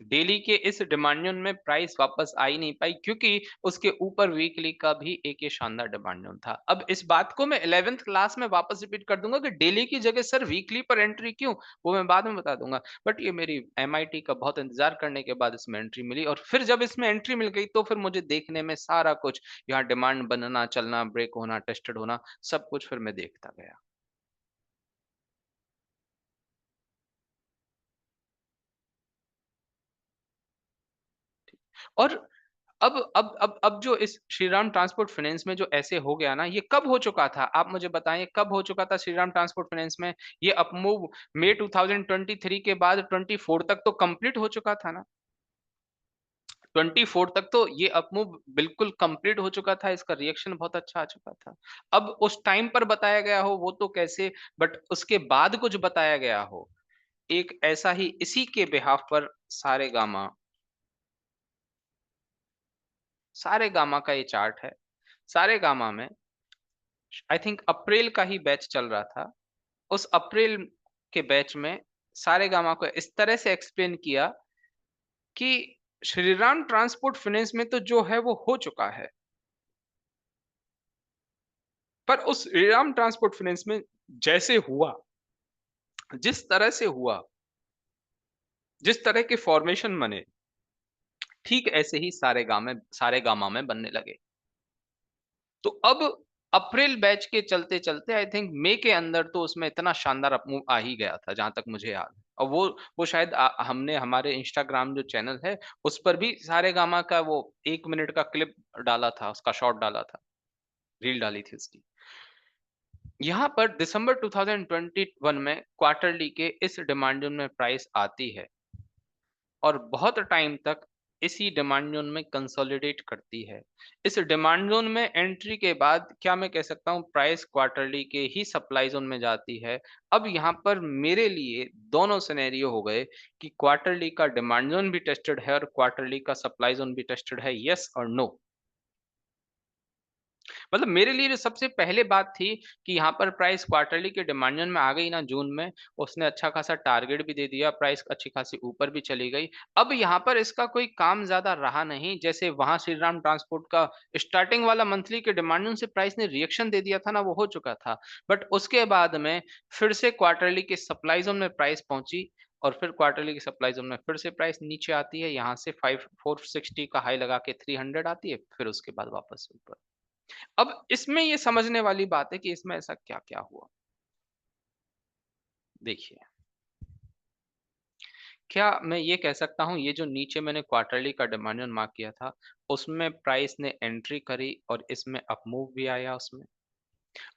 Daily के इस demand zone में प्राइस वापस आ ही नहीं पाई क्योंकि उसके ऊपर वीकली का भी एक ये शानदार डिमांड जोन था। अब इस बात को मैं 11th क्लास में वापस रिपीट कर दूँगा कि डेली की जगह सर वीकली पर एंट्री क्यों? वो मैं बाद में बता दूँगा। बट ये मेरी एमआईटी का बहुत इंतज़ार करने के बाद इसमें एंट्री मिली और फिर जब इसमें एंट्री मिल गई तो फिर मुझे देखने में सारा कुछ यहाँ डिमांड बनना, चलना, ब्रेक होना, टेस्टेड होना सब कुछ फिर मैं देखता गया। और अब जो इस श्रीराम ट्रांसपोर्ट फाइनेंस में जो ऐसे हो गया ना, ये कब हो चुका था? आप मुझे बताएँ कब हो चुका था श्रीराम ट्रांसपोर्ट फाइनेंस में? ये अपमूव मई 2023 के बाद 24 तक तो कंप्लीट हो चुका था ना? 24 तक तो ये अपमूव बिल्कुल कंप्लीट हो चुका था, इसका रिएक्शन बहुत अच्छा आ चुका था। अब उस टाइम पर बताया गया हो वो तो कैसे, बट उसके बाद कुछ बताया गया हो, एक ऐसा ही इसी के बिहाफ़ पर सारेगामा का ये चार्ट है। सारेगामा में आई थिंक अप्रैल का ही बैच चल रहा था। उस अप्रैल के बैच में सारेगामा को इस तरह से एक्सप्लेन किया कि श्रीराम ट्रांसपोर्ट फाइनेंस में तो जो है वो हो चुका है। पर उस श्रीराम ट्रांसपोर्ट फाइनेंस में जैसे हुआ, जिस तरह से हुआ, जिस तरह के फॉर्मेशन बने, ठीक ऐसे ही सारेगामा में बनने लगे। तो अब अप्रैल बैच के चलते-चलते आई थिंक मई के अंदर तो उसमें इतना शानदार अपमूव आ ही गया था, जहाँ तक मुझे याद है। और वो शायद हमने हमारे इंस्टाग्राम जो चैनल है, उस पर भी सारेगामा का वो 1 मिनट का क्लिप डाला था, उसका शॉर्ट डाला था, रील डाली थी उसकी। यहाँ पर दिसंबर 2021 में क्वार्टरली के इस डिमांड जोन में प्राइस आती है और बहुत टाइम तक इसी डिमांड ज़ोन में कंसोलिडेट करती है। इस डिमांड ज़ोन में एंट्री के बाद क्या मैं कह सकता हूँ प्राइस क्वार्टरली के ही सप्लाई ज़ोन में जाती है। अब यहाँ पर मेरे लिए दोनों सिनेरियो हो गए कि क्वार्टरली का डिमांड ज़ोन भी टेस्टेड है और क्वार्टरली का सप्लाई ज़ोन भी टेस्टेड है, येस और नो? मतलब मेरे लिए जो सबसे पहले बात थी कि यहाँ पर प्राइस क्वार्टरली के डिमांड जोन में आ गई ना जून में, उसने अच्छा खासा टारगेट भी दे दिया, प्राइस अच्छी खासी ऊपर भी चली गई। अब यहाँ पर इसका कोई काम ज़्यादा रहा नहीं, जैसे वहाँ श्रीराम ट्रांसपोर्ट का स्टार्टिंग वाला मंथली के डिमांड जोन से प्राइस ने रिएक्शन दे दिया था ना, वो हो चुका था। बट उसके बाद में फिर से क्वार्टरली के सप्लाई जोन में प्राइस पहुँची और फिर क्वार्टरली की सप्लाई जोन में फिर से प्राइस नीचे आती है, यहाँ से 5 460 का हाई लगा के 300 आती है, फिर उसके बाद वापस ऊपर। अब इसमें ये समझने वाली बात है कि इसमें ऐसा क्या-क्या हुआ? देखिए, क्या मैं ये कह सकता हूँ ये जो नीचे मैंने क्वार्टरली का डिमांड मार्क किया था, उसमें प्राइस ने एंट्री करी और इसमें अपमूव भी आया उसमें।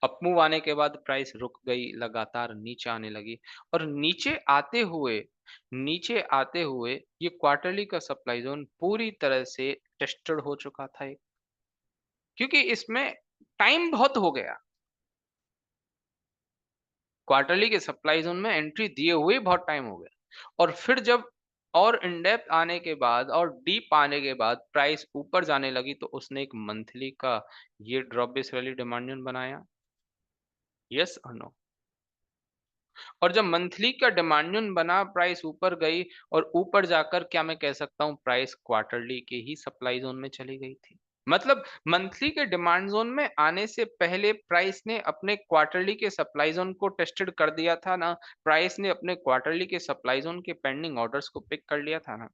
अपमूव आने के बाद प्राइस रुक गई, लगातार नीचे आने लगी और नीचे आते हुए ये क्वार्टरली का सप्लाई ज़ोन पूरी तरह से टेस्टेड हो चुका था क्योंकि इसमें टाइम बहुत हो गया। क्वार्टरली के सप्लाई ज़ोन में एंट्री दिए हुए बहुत टाइम हो गया और फिर जब और इन डेप्थ आने के बाद और डीप आने के बाद प्राइस ऊपर जाने लगी तो उसने एक मंथली का ये drop base rally demand zone बनाया, येस और नो? और जब मंथली का डिमांड ज़ोन बना, प्राइस ऊपर गई और ऊपर जाकर क्या मैं कह सकता हूँ प्राइस क्वार्टरली के ही सप्लाई ज़ोन में चली गई थी। मतलब मंथली के डिमांड ज़ोन में आने से पहले प्राइस ने अपने क्वार्टरली के सप्लाई ज़ोन को टेस्टेड कर दिया था ना, प्राइस ने अपने क्वार्टरली के सप्लाई ज़ोन के पेंडिंग ऑर्डर्स को पिक कर लिया था ना।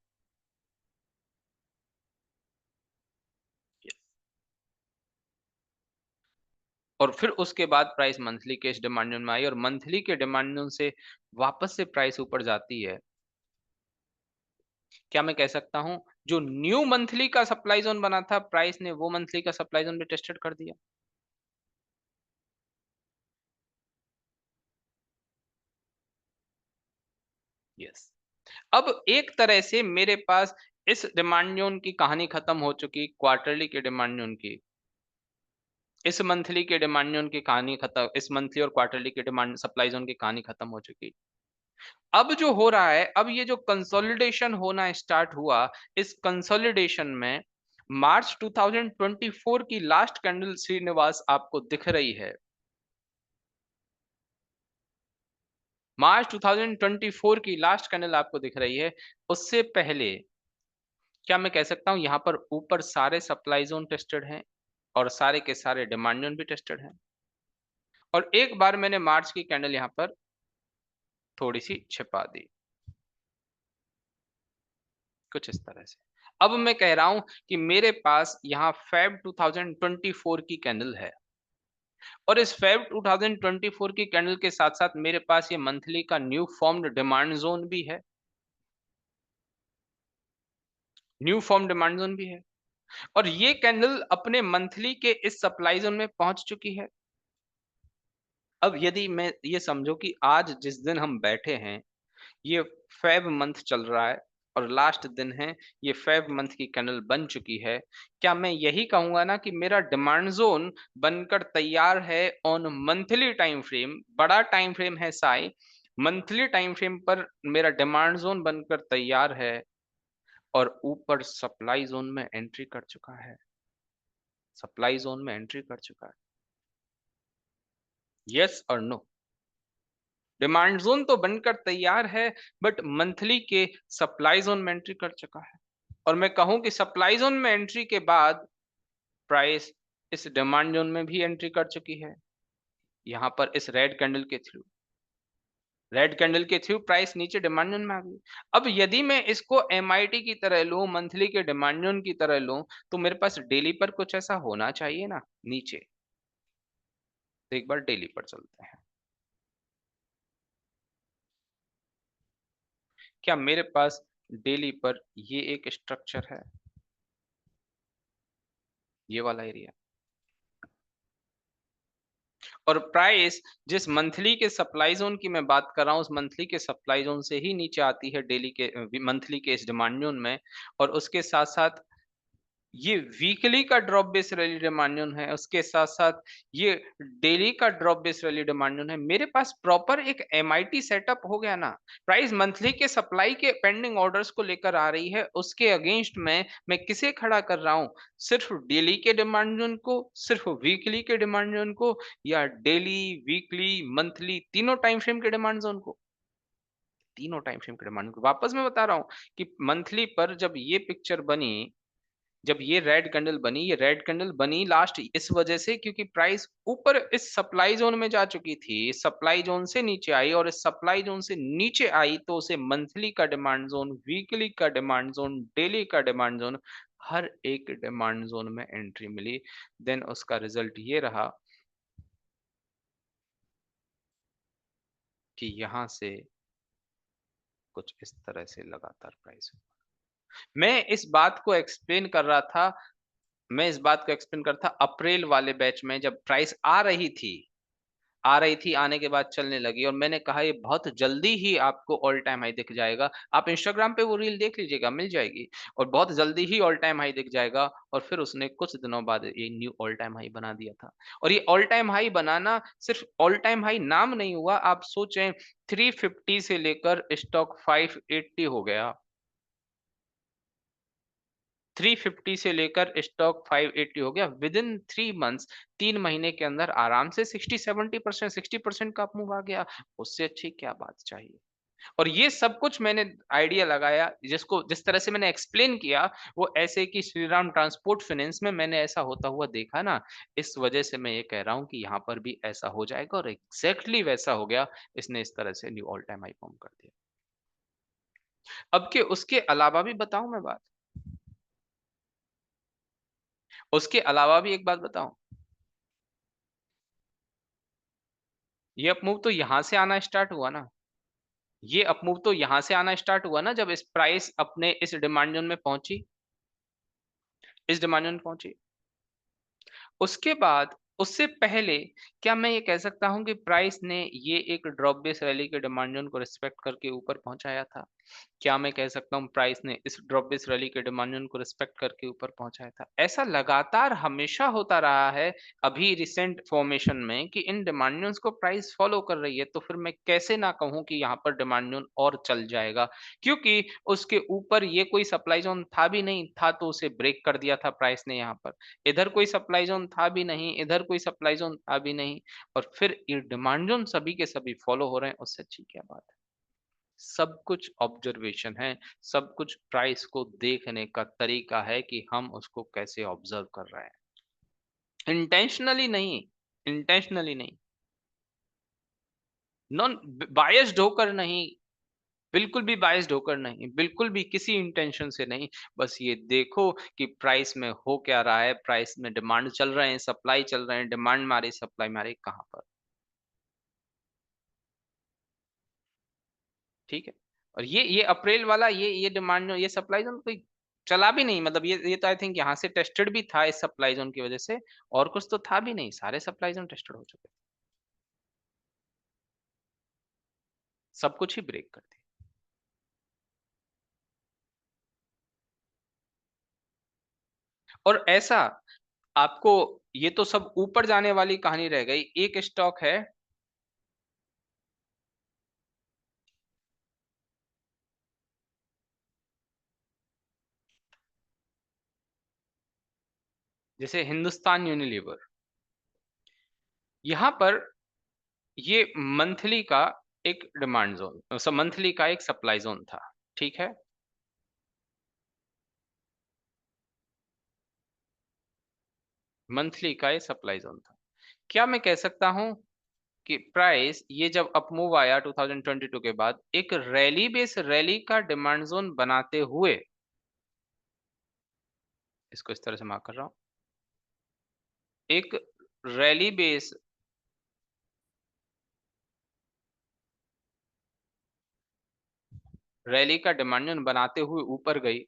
और फिर उसके बाद प्राइस मंथली के इस डिमांड ज़ोन में आई और मंथली के डिमांड ज़ोन से वापस से प्राइस ऊपर जाती है। क्या मैं कह सकता हूँ, जो न्यू मंथली का सप्लाई ज़ोन बना था, प्राइस ने वो मंथली का सप्लाई ज़ोन भी टेस्टेड कर दिया। यस। अब एक तरह से मेरे पास इस डिमांड ज़ोन की कहानी खत्म हो चुकी, क्वार्टरली के डिमांड ज़ोन की। इस मंथली के डिमांड ज़ोन की कहानी खत्म, इस मंथली और क्वार्टरली के डिमांड सप्लाई ज़ोन की कहानी खत्म हो चुकी। अब जो हो रहा है, अब ये जो कंसोलिडेशन होना स्टार्ट हुआ, इस कंसोलिडेशन में मार्च 2024 की लास्ट कैंडल श्रीनिवास आपको दिख रही है। मार्च 2024 की लास्ट कैंडल आपको दिख रही है, उससे पहले क्या मैं कह सकता हूँ यहाँ पर ऊपर सारे सप्लाई ज़ोन टेस्टेड हैं और सारे के सारे डिमांड ज़ोन भी टेस्टेड हैं। और एक बार मैंने मार्च की कैंडल यहाँ पर थोड़ी-सी छिपा दी, कुछ इस तरह से। अब मैं कह रहा हूँ कि मेरे पास यहाँ फ़ेब 2024 की कैंडल है और इस फ़ेब 2024 की कैंडल के साथ-साथ मेरे पास ये मंथली का न्यू फ़ॉर्म्ड डिमांड ज़ोन भी है, न्यू फ़ॉर्म्ड डिमांड ज़ोन भी है और ये कैंडल अपने मंथली के इस सप्लाई ज़ोन में पहुँच चुकी है। अब यदि मैं ये समझो कि आज जिस दिन हम बैठे हैं, ये फ़ेब मंथ चल रहा है और लास्ट दिन है, ये फ़ेब मंथ की कैंडल बन चुकी है। क्या मैं यही कहूँगा ना कि मेरा डिमांड ज़ोन बनकर तैयार है ऑन मंथली टाइम फ्रेम, बड़ा टाइम फ्रेम है साई, मंथली टाइम फ्रेम पर मेरा डिमांड ज़ोन बनकर तैयार है और ऊपर सप्लाई ज़ोन में एंट्री कर चुका है, सप्लाई ज़ोन में एंट्री कर चुका है। येस और नो? डिमांड ज़ोन तो बनकर तैयार है, बट मंथली के सप्लाई ज़ोन में एंट्री कर चुका है। और मैं कहूँ कि सप्लाई ज़ोन में एंट्री के बाद प्राइस इस डिमांड ज़ोन में भी एंट्री कर चुकी है। यहाँ पर इस रेड कैंडल के थ्रू। रेड कैंडल के थ्रू प्राइस नीचे डिमांड ज़ोन में आ गई। अब यदि मैं इसको एमआईटी की तरह लूँ, मंथली के डिमांड ज़ोन की तरह लूँ, तो मेरे पास डेली पर कुछ ऐसा होना चाहिए ना नीचे। तो एक बार डेली पर चलते हैं। क्या मेरे पास डेली पर ये एक स्ट्रक्चर है, ये वाला एरिया? और प्राइस जिस मंथली के सप्लाई ज़ोन की मैं बात कर रहा हूँ, उस मंथली के सप्लाई ज़ोन से ही नीचे आती है डेली के मंथली के इस डिमांड ज़ोन में और उसके साथ-साथ ये वीकली का drop based rally demand zone है, उसके साथ-साथ ये डेली का drop based rally demand zone है। मेरे पास प्रॉपर एक एमआईटी सेटअप हो गया ना। प्राइस मंथली के सप्लाई के पेंडिंग ऑर्डर्स को लेकर आ रही है, उसके अगेंस्ट में मैं किसे खड़ा कर रहा हूँ? सिर्फ़ डेली के डिमांड ज़ोन को, सिर्फ़ वीकली के डिमांड ज़ोन को या डेली, वीकली, मंथली तीनों टाइम फ्रेम के डिमांड ज़ोन को? तीनों टाइम फ्रेम के डिमांड को। वापस मैं बता रहा हूँ कि मंथली पर जब ये पिक्चर बनी, जब ये रेड कैंडल बनी लास्ट इस वजह से क्योंकि प्राइस ऊपर इस सप्लाई ज़ोन में जा चुकी थी। सप्लाई ज़ोन से नीचे आई और इस सप्लाई ज़ोन से नीचे आई तो उसे मंथली का डिमांड ज़ोन, वीकली का डिमांड ज़ोन, डेली का डिमांड ज़ोन, हर एक डिमांड ज़ोन में एंट्री मिली। देन उसका रिज़ल्ट ये रहा कि यहाँ से कुछ इस तरह से लगातार प्राइस मैं इस बात को एक्सप्लेन कर रहा था मैं इस बात को एक्सप्लेन कर रहा था अप्रैल वाले बैच में जब प्राइस आ रही थी, आने के बाद चलने लगी और मैंने कहा ये बहुत जल्दी ही आपको ऑल टाइम हाई दिख जाएगा। आप इंस्टाग्राम पे वो रील देख लीजिएगा, मिल जाएगी और बहुत जल्दी ही ऑल टाइम हाई दिख जाएगा और फिर उसने कुछ दिनों बाद ये न्यू ऑल टाइम हाई बना दिया था। और ये ऑल टाइम हाई बनाना सिर्फ ऑल टाइम हाई नाम नहीं हुआ, आप सोचें 350 से लेकर स्टॉक 580 हो गया। 350 से लेकर स्टॉक 580 हो गया विदिन 3 मंथ्स 3 महीने के अंदर आराम से 60-70% 60% का अप मूव आ गया। उससे अच्छी क्या बात चाहिए? और ये सब कुछ मैंने आइडिया लगाया जिसको जिस तरह से मैंने एक्सप्लेन किया वो ऐसे कि श्रीराम ट्रांसपोर्ट फाइनेंस में मैंने ऐसा होता हुआ देखा ना, इस वजह से मैं ये कह रहा हूँ कि यहाँ पर भी ऐसा हो जाएगा और एग्ज़ैक्टली वैसा हो गया। इसने इस तरह से knew all time high form कर दिया। अब के उसके अलावा भी बताऊँ मैं बात? उसके अलावा भी एक बात बताऊँ? ये अपमूव तो यहाँ से आना स्टार्ट हुआ ना। ये अपमूव तो यहाँ से आना स्टार्ट हुआ ना जब इस प्राइस अपने इस डिमांड ज़ोन में पहुँची, इस डिमांड ज़ोन में पहुँची। उसके बाद उससे पहले क्या मैं ये कह सकता हूँ कि प्राइस ने ये एक ड्रॉप बेस रैली के डिमांड ज़ोन को रिस्पेक्ट करके ऊपर पहुँचाया था? क्या मैं कह सकता हूँ प्राइस ने इस ड्रॉप बेस रैली के डिमांड को रिस्पेक्ट करके ऊपर पहुँचाया था? ऐसा लगातार हमेशा होता रहा है, अभी रिसेंट फॉर्मेशन में कि इन डिमांड को प्राइस फॉलो कर रही है, तो फिर मैं कैसे ना कहूँ कि यहाँ पर डिमांड और चल जाएगा? क्योंकि उसके ऊपर ये कोई सप्लाई ज़ोन था भी नहीं, था तो उसे ब्रेक कर दिया था प्राइस ने यहाँ पर। इधर कोई सप्लाई ज़ोन था भी नहीं, इधर कोई सप्लाई ज़ोन था भी नहीं और फिर ये डिमांड ज़ोन सभी के सभी फॉलो हो रहे हैं, उससे अच्छी क्या बात है? सब कुछ ऑब्जर्वेशन है, सब कुछ प्राइस को देखने का तरीका है कि हम उसको कैसे ऑब्जर्व कर रहे हैं। इंटेंशनली नहीं, इंटेंशनली नहीं, नॉन बायस्ड होकर नहीं, बिल्कुल भी बायस्ड होकर नहीं, बिल्कुल भी किसी इंटेंशन से नहीं। बस ये देखो कि प्राइस में हो क्या रहा है, प्राइस में डिमांड चल रहे हैं, सप्लाई चल रहे हैं, डिमांड मारे, सप्लाई मारे कहाँ पर, ठीक है? और ये अप्रैल वाला ये डिमांड ये सप्लाई ज़ोन कोई चला भी नहीं, मतलब ये तो आई थिंक यहाँ से टेस्टेड भी था इस सप्लाई ज़ोन की वज़ह से और कुछ तो था भी नहीं, सारे सप्लाई ज़ोन टेस्टेड हो चुके थे। सब कुछ ही ब्रेक कर दिया। और ऐसा आपको ये तो सब ऊपर जाने वाली कहानी रह गई, एक स्टॉक है जैसे हिंदुस्तान यूनिलीवर, यहाँ पर ये मंथली का एक डिमांड ज़ोन मंथली का एक सप्लाई ज़ोन था, ठीक है? मंथली का ये सप्लाई ज़ोन था। क्या मैं कह सकता हूँ कि प्राइस ये जब अप मूव आया 2022 के बाद एक रैली बेस रैली का डिमांड ज़ोन बनाते हुए, इसको इस तरह से मार्क कर रहा हूँ, एक रैली बेस रैली का डिमांड ज़ोन बनाते हुए ऊपर गई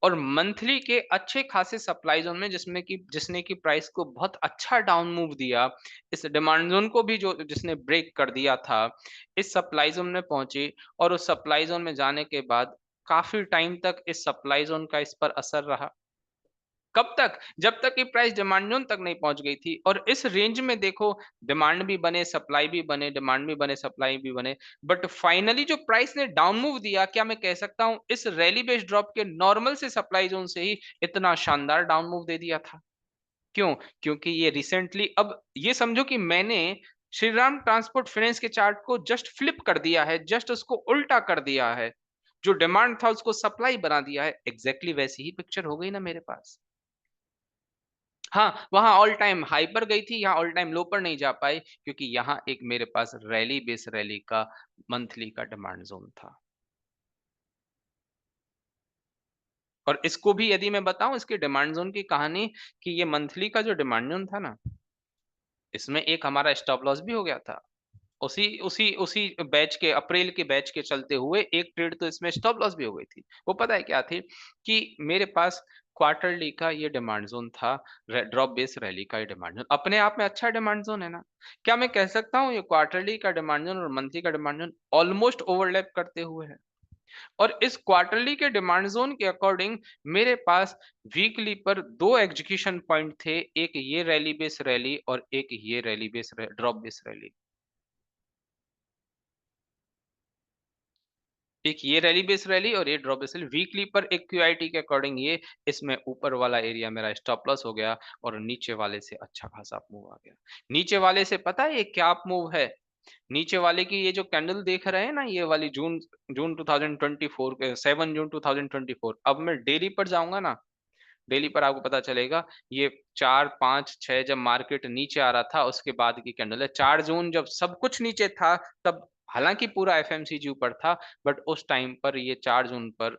और मंथली के अच्छे खासे सप्लाई ज़ोन में जिसने कि प्राइस को बहुत अच्छा डाउन मूव दिया, इस डिमांड ज़ोन को भी जो जिसने ब्रेक कर दिया था, इस सप्लाई ज़ोन में पहुँची और उस सप्लाई ज़ोन में जाने के बाद काफ़ी टाइम तक इस सप्लाई ज़ोन का इस पर असर रहा। कब तक? जब तक कि प्राइस डिमांड ज़ोन तक नहीं पहुँच गई थी और इस रेंज में देखो डिमांड भी बने, सप्लाई भी बने, डिमांड भी बने, सप्लाई भी बने। बट फाइनली जो प्राइस ने डाउन मूव दिया, क्या मैं कह सकता हूँ इस रैली बेस्ड ड्रॉप के नॉर्मल से सप्लाई ज़ोन से ही इतना शानदार डाउन मूव दे दिया था। क्यों? क्योंकि ये रिसेंटली अब ये समझो कि मैंने श्रीराम ट्रांसपोर्ट फाइनेंस के चार्ट को जस्ट फ्लिप कर दिया है, जस्ट उसको उल्टा कर दिया है। जो डिमांड था उसको सप्लाई बना दिया है। एग्ज़ैक्टली वैसी ही पिक्चर हो गई ना मेरे पास। हाँ, वहाँ ऑल टाइम हाई पर गई थी, यहाँ ऑल टाइम लो पर नहीं जा पाई क्योंकि यहाँ एक मेरे पास रैली बेस रैली का मंथली का डिमांड ज़ोन था। और इसको भी यदि मैं बताऊँ इसके डिमांड ज़ोन की कहानी कि ये मंथली का जो डिमांड ज़ोन था ना, इसमें एक हमारा स्टॉप लॉस भी हो गया था। उसी उसी उसी बैच के अप्रैल के बैच के चलते हुए एक ट्रेड तो इसमें स्टॉप लॉस भी हो गई थी। वो पता है क्या थी? कि मेरे पास क्वार्टरली का ये डिमांड ज़ोन था, ड्रॉप बेस रैली का ये डिमांड ज़ोन। अपने आप में अच्छा डिमांड ज़ोन है ना? क्या मैं कह सकता हूँ ये क्वार्टरली का डिमांड ज़ोन और मंथली का डिमांड ज़ोन ऑलमोस्ट ओवरलैप करते हुए है? और इस क्वार्टरली के डिमांड ज़ोन के अकॉर्डिंग मेरे पास वीकली पर 2 एग्जीक्यूशन पॉइंट थे, एक ये रैली बेस रैली और एक ये rally base drop base rally. एक ये रैली बेस रैली और ये ड्रॉप बेस रैली वीकली पर एक क्यूआईटी के अकॉर्डिंग ये इसमें ऊपर वाला एरिया मेरा स्टॉप लॉस हो गया और नीचे वाले से अच्छा खासा अप मूव आ गया। नीचे वाले से पता है ये क्या अप मूव है? नीचे वाले की ये जो कैंडल देख रहे हैं ना ये वाली जून जून 2024 के 7 जून 2024 अब मैं डेली पर जाऊँगा ना, डेली पर आपको पता चलेगा ये 4, 5, 6 जब मार्केट नीचे आ रहा था उसके बाद की कैंडल है। 4 जून जब सब कुछ नीचे था तब हालाँकि पूरा एफएमसीजी ऊपर था बट उस टाइम पर ये 4 जून पर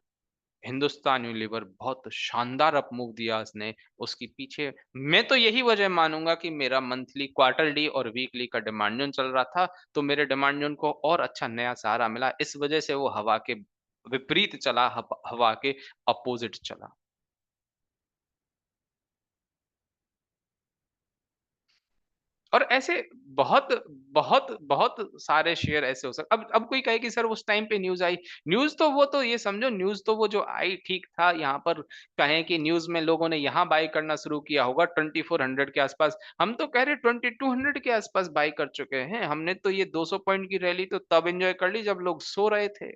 हिंदुस्तान यूनिलीवर बहुत शानदार अप मूव दिया उसने। उसके पीछे मैं तो यही वजह मानूँगा कि मेरा मंथली, क्वार्टरली और वीकली का डिमांड ज़ोन चल रहा था, तो मेरे डिमांड ज़ोन को और अच्छा नया सहारा मिला। इस वजह से वो हवा के विपरीत चला, हवा के अपोज़िट चला। और ऐसे बहुत, बहुत, बहुत सारे शेयर ऐसे हो सक अब कोई कहे कि सर उस टाइम पे न्यूज़ आई, न्यूज़ तो वो तो ये समझो न्यूज़ तो वो जो आई ठीक था, यहाँ पर कहें कि न्यूज़ में लोगों ने यहाँ बाय करना शुरू किया होगा 2400 के आसपास, हम तो कह रहे 2200 के आसपास बाय कर चुके हैं। हमने तो ये 200 पॉइंट की रैली तो तब एन्जॉय कर ली जब लोग सो रहे थे।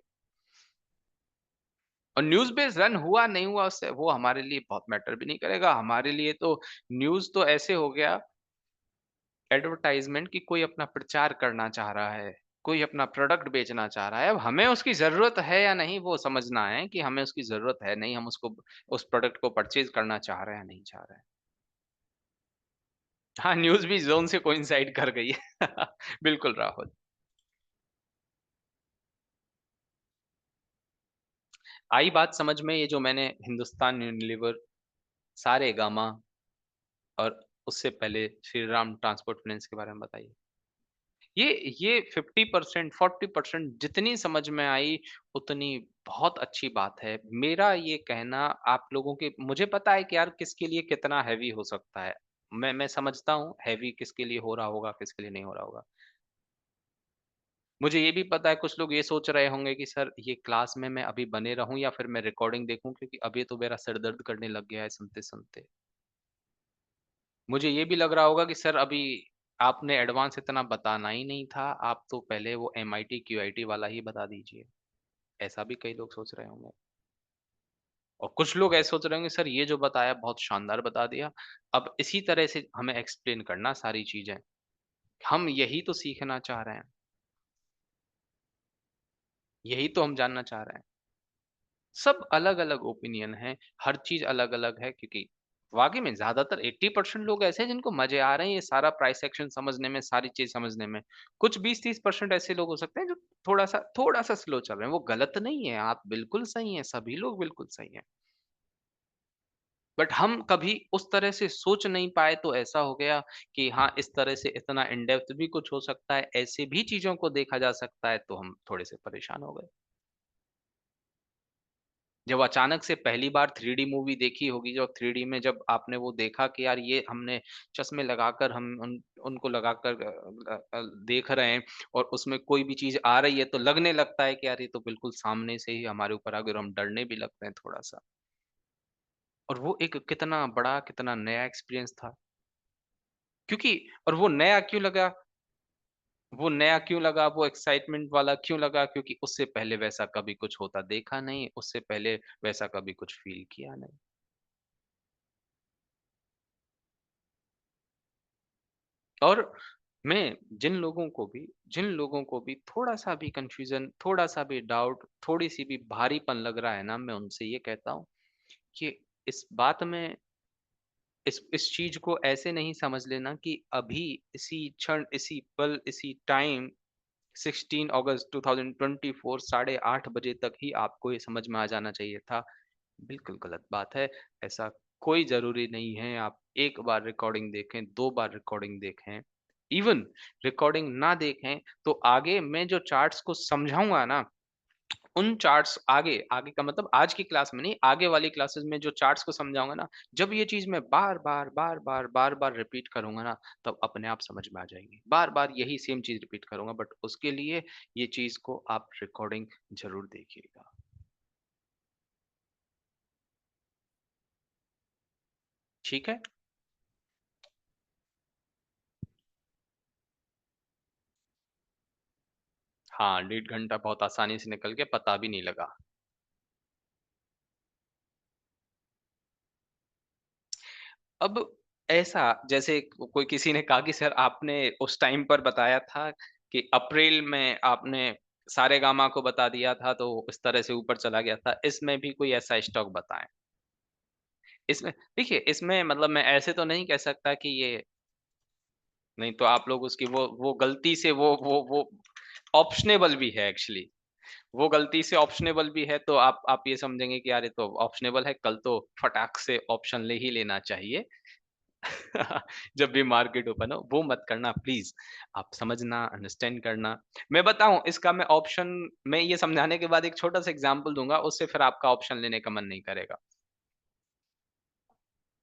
और न्यूज़ बेस रन हुआ नहीं हुआ उससे वो हमारे लिए बहुत मैटर भी नहीं करेगा। हमारे लिए तो न्यूज़ तो ऐसे हो गया एडवर्टाइज़मेंट कि कोई अपना प्रचार करना चाह रहा है, कोई अपना प्रोडक्ट बेचना चाह रहा है। अब हमें उसकी ज़रूरत है या नहीं वो समझना है कि हमें उसकी ज़रूरत है नहीं, हम उसको उस प्रोडक्ट को परचेज़ करना चाह रहे हैं या नहीं चाह रहे हैं। हाँ, न्यूज़ भी ज़ोन से कोइंसाइड कर गई है। बिल्कुल राहुल। आई बात समझ में ये जो मैंने हिंदुस्तान यूनिलीवर, सारेगामा और उससे पहले श्रीराम ट्रांसपोर्ट फाइनेंस के बारे में बताई। ये 50% 40% जितनी समझ में आई, उतनी बहुत अच्छी बात है। मेरा ये कहना आप लोगों के मुझे पता है कि यार किसके लिए कितना हेवी हो सकता है। मैं समझता हूँ हेवी किसके लिए हो रहा होगा, किसके लिए नहीं हो रहा होगा। मुझे ये भी पता है कुछ लोग ये सोच रहे होंगे कि सर ये क्लास में मैं अभी बने रहूँ या फिर मैं रिकॉर्डिंग देखूँ क्योंकि अभी तो मेरा सर दर्द करने लग गया है सुनते-सुनते। मुझे ये भी लग रहा होगा कि सर अभी आपने एडवांस इतना बताना ही नहीं था, आप तो पहले वो एमआईटी, क्यूआईटी वाला ही बता दीजिए। ऐसा भी कई लोग सोच रहे होंगे। और कुछ लोग ऐसे सोच रहे होंगे सर ये जो बताया बहुत शानदार बता दिया। अब इसी तरह से हमें एक्सप्लेन करना सारी चीज़ें। हम यही तो सीखना चाह रहे हैं, यही तो हम जानना चाह रहे हैं। सब अलग-अलग ओपिनियन है, हर चीज़ अलग-अलग है क्योंकि वाक़ई में ज़्यादातर 80% लोग ऐसे हैं जिनको मज़े आ रहे हैं ये सारा प्राइस एक्शन समझने में, सारी चीज़ समझने में। कुछ 20-30% ऐसे लोग हो सकते हैं जो थोड़ा-सा स्लो चल रहे हैं, वो गलत नहीं है, आप बिल्कुल सही हैं, सभी लोग बिल्कुल सही हैं। बट हम कभी उस तरह से सोच नहीं पाए तो ऐसा हो गया कि हाँ, इस तरह से इतना इन डेप्थ भी कुछ हो सकता है, ऐसे भी चीज़ों को देखा जा सकता है, तो हम थोड़े से परेशान हो गए। जब अचानक से पहली बार 3D मूवी देखी होगी, जो 3D में जब आपने वो देखा कि यार ये हमने चश्मे लगाकर हम उनको लगाकर देख रहे हैं और उसमें कोई भी चीज़ आ रही है, तो लगने लगता है कि यार ये तो बिल्कुल सामने से ही हमारे ऊपर आ गई और हम डरने भी लगते हैं थोड़ा-सा। और वो एक कितना बड़ा, कितना नया एक्सपीरियंस था। क्योंकि और वो नया क्यों लगा, वो एक्साइटमेंट वाला क्यों लगा? क्योंकि उससे पहले वैसा कभी कुछ होता देखा नहीं, उससे पहले वैसा कभी कुछ फ़ील किया नहीं। और मैं जिन लोगों को भी थोड़ा-सा भी कन्फ्यूज़न, थोड़ा-सा भी डाउट, थोड़ी-सी भी भारीपन लग रहा है ना, मैं उनसे ये कहता हूँ कि इस बात में इस चीज़ को ऐसे नहीं समझ लेना कि अभी इसी क्षण, इसी पल, इसी टाइम 16 अगस्त 2024 साढ़े 8 बजे तक ही आपको ये समझ में आ जाना चाहिए था। बिल्कुल गलत बात है। ऐसा कोई ज़रूरी नहीं है, आप 1 बार रिकॉर्डिंग देखें, 2 बार रिकॉर्डिंग देखें, इवन रिकॉर्डिंग ना देखें, तो आगे मैं जो चार्ट्स को समझाऊँगा ना, उन चार्ट्स आगे आगे का मतलब आज की क्लास में नहीं, आगे वाली क्लासेस में जो चार्ट्स को समझाऊँगा ना, जब ये चीज़ मैं बार-बार, बार-बार, बार-बार रिपीट करूँगा ना, तब अपने आप समझ में आ जाएगी। बार-बार यही सेम चीज़ रिपीट करूँगा, बट उसके लिए ये चीज़ को आप रिकॉर्डिंग ज़रूर देखिएगा। ठीक है? हाँ, 1.5 घंटा बहुत आसानी से निकल गया, पता भी नहीं लगा। अब ऐसा जैसे कोई किसी ने कहा कि सर आपने उस टाइम पर बताया था कि अप्रैल में आपने सारेगामा को बता दिया था, तो इस तरह से ऊपर चला गया था। इसमें भी कोई ऐसा स्टॉक बताएँ। इसमें देखिए, इसमें मतलब मैं ऐसे तो नहीं कह सकता कि ये नहीं तो आप लोग उसकी वो गलती से वो ऑप्शनेबल भी है एक्चुअली। वो गलती से ऑप्शनेबल भी है, तो आप ये समझेंगे कि यार ये तो ऑप्शनेबल है, कल तो फटाक से ऑप्शन ले ही लेना चाहिए। जब भी मार्केट ओपन हो, वो मत करना प्लीज़। आप समझना, अंडरस्टैंड करना। मैं बताऊँ इसका मैं ये समझाने के बाद एक छोटा-सा एग्ज़ाम्पल दूँगा, उससे फिर आपका ऑप्शन लेने का मन नहीं करेगा।